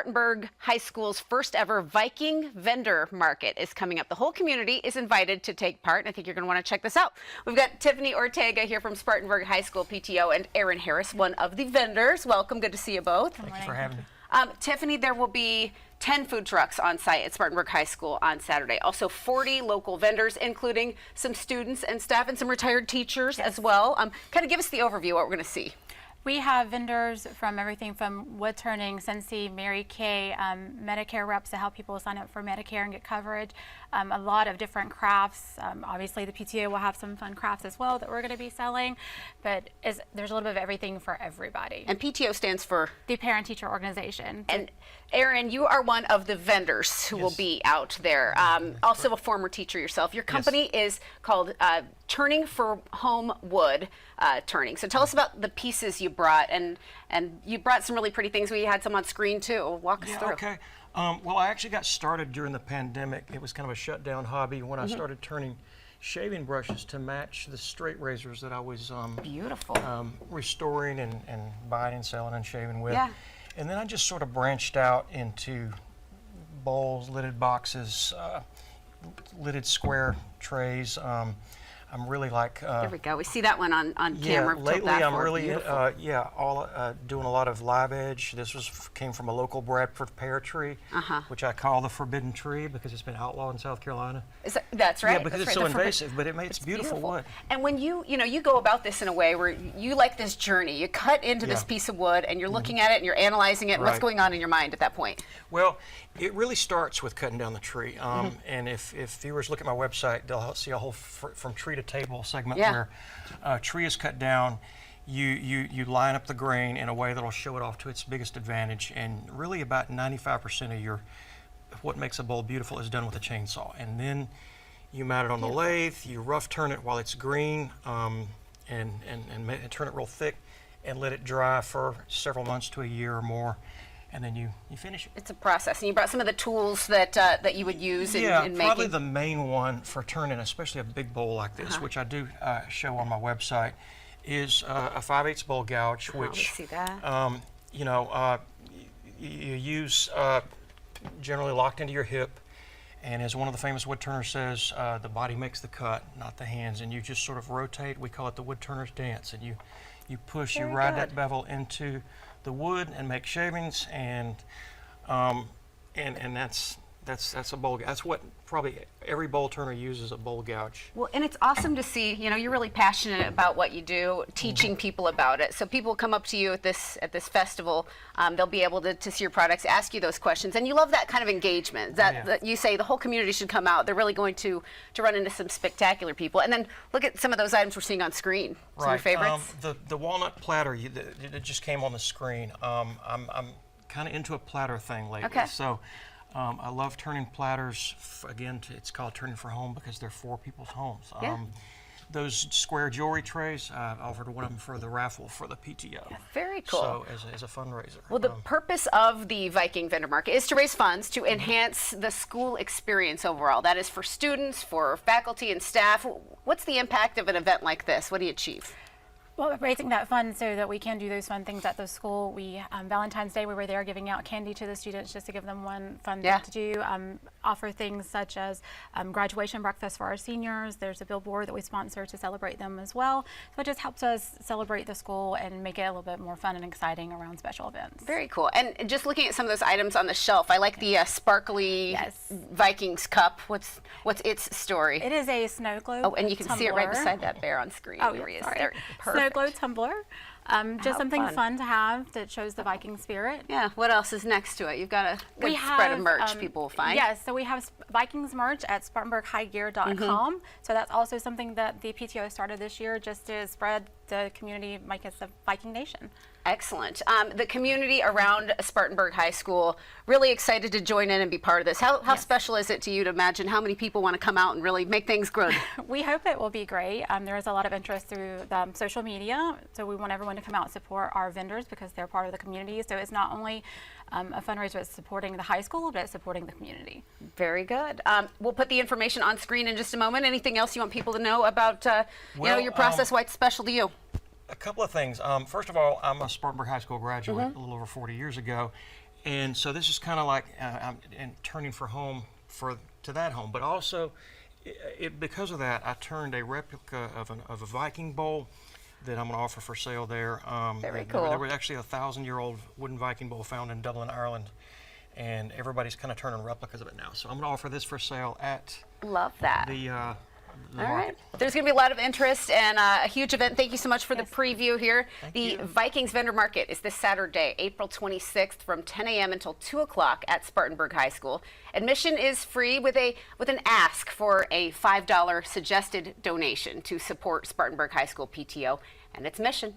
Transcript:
Spartanburg High School's first ever Viking Vendor Market is coming up. The whole community is invited to take part, and I think you're going to want to check this out. We've got Tiffany Ortega here from Spartanburg High School PTO and Aaron Harris, one of the vendors. Welcome. Good to see you both. Thank you for having me. Tiffany, there will be 10 food trucks on site at Spartanburg High School on Saturday. Also 40 local vendors, including some students and staff and some retired teachers as well. Kind of give us the overview of what we're going to see. We have vendors from everything from wood turning, Scentsy, Mary Kay, Medicare reps to help people sign up for Medicare and get coverage. A lot of different crafts. Obviously, the PTO will have some fun crafts as well that we're going to be selling. But there's a little bit of everything for everybody. And PTO stands for? The Parent Teacher Organization. And Aaron, you are one of the vendors who will be out there. Also a former teacher yourself. Your company is called Turning for Home Wood Turning. So tell us about the pieces you brought, and you brought some really pretty things. We had some on screen too. Walk us through. Okay. Well, I actually got started during the pandemic. It was kind of a shutdown hobby when I started turning shaving brushes to match the straight razors that I was restoring and buying and selling and shaving with. Yeah. And then I just sort of branched out into bowls, lidded boxes, lidded square trays. I'm really like there we go. We see that one on camera. Lately I'm really doing a lot of live edge. This came from a local Bradford pear tree, which I call the forbidden tree because it's been outlawed in South Carolina. That's right. Yeah, because it's so invasive, but it's beautiful wood. And when you go about this in a way where you like this journey, you cut into this piece of wood and you're looking at it and you're analyzing it. What's going on in your mind at that point? Well, it really starts with cutting down the tree. And if viewers look at my website, they'll see a whole from tree to table segment where a tree is cut down. You line up the grain in a way that'll show it off to its biggest advantage, and really about 95% of what makes a bowl beautiful is done with a chainsaw. And then you mat it on the lathe, you rough turn it while it's green, and turn it real thick and let it dry for several months to a year or more. And then you finish it. It's a process. And you brought some of the tools that you would use in making. Yeah, probably the main one for turning, especially a big bowl like this, which I do show on my website, is a 5/8 bowl gouge, which see that. you use generally locked into your hip. And as one of the famous wood turners says, the body makes the cut, not the hands. And you just sort of rotate. We call it the wood turner's dance. And you push, you ride that bevel into the wood and make shavings, and that's a bowl. That's what probably every bowl turner uses, a bowl gouge. Well, and it's awesome to see. You're really passionate about what you do, teaching people about it. So people come up to you at this festival. They'll be able to see your products, ask you those questions, and you love that kind of engagement. That you say the whole community should come out. They're really going to run into some spectacular people. And then look at some of those items we're seeing on screen. Some of your favorites. The walnut platter that just came on the screen. I'm kind of into a platter thing lately. Okay. So. I love turning platters. Again, it's called Turning for Home because they're for people's homes. Those square jewelry trays, I offered one of them for the raffle for the PTO. Yeah, very cool. So as a fundraiser. Well, the purpose of the Viking Vendor Market is to raise funds to enhance the school experience overall. That is for students, for faculty and staff. What's the impact of an event like this? What do you achieve? Well, raising that fund so that we can do those fun things at the school. Valentine's Day, we were there giving out candy to the students just to give them one fun thing to do. Offer things such as graduation breakfast for our seniors. There's a billboard that we sponsor to celebrate them as well. So it just helps us celebrate the school and make it a little bit more fun and exciting around special events. Very cool. And just looking at some of those items on the shelf, I like the sparkly Vikings cup. What's its story? It is a snow globe. Oh, and you can see it right beside that bear on screen. Oh, there he is. sorry. There. Perfect. Snow globe tumbler. Just something fun to have that shows the Viking spirit. Yeah. What else is next to it? You've got a good spread of merch people will find. Yes. So we have Vikings merch at SpartanburgHighGear.com. So that's also something that the PTO started this year just to spread the community, make us a Viking nation. Excellent. The community around Spartanburg High School really excited to join in and be part of this. How special is it to you to imagine how many people want to come out and really make things good? We hope it will be great. There is a lot of interest through social media, so we want everyone to come out and support our vendors because they're part of the community. So it's not only a fundraiser that's supporting the high school, but it's supporting the community. Very good. We'll put the information on screen in just a moment. Anything else you want people to know about your process, why it's special to you? A couple of things. First of all, I'm a Spartanburg High School graduate a little over 40 years ago, And so this is kind of like and turning to that home. But also, because of that, I turned a replica of a Viking bowl that I'm going to offer for sale there. Very There cool. was actually a 1,000-year-old wooden Viking bowl found in Dublin, Ireland, and everybody's kind of turning replicas of it now. So I'm going to offer this for sale at Love that. the All right. market. There's going to be a lot of interest and a huge event. Thank you so much for the preview here. The you. Vikings Vendor Market is this Saturday, April 26th from 10 a.m. until 2 o'clock at Spartanburg High School. Admission is free with an ask for a $5 suggested donation to support Spartanburg High School PTO and its mission.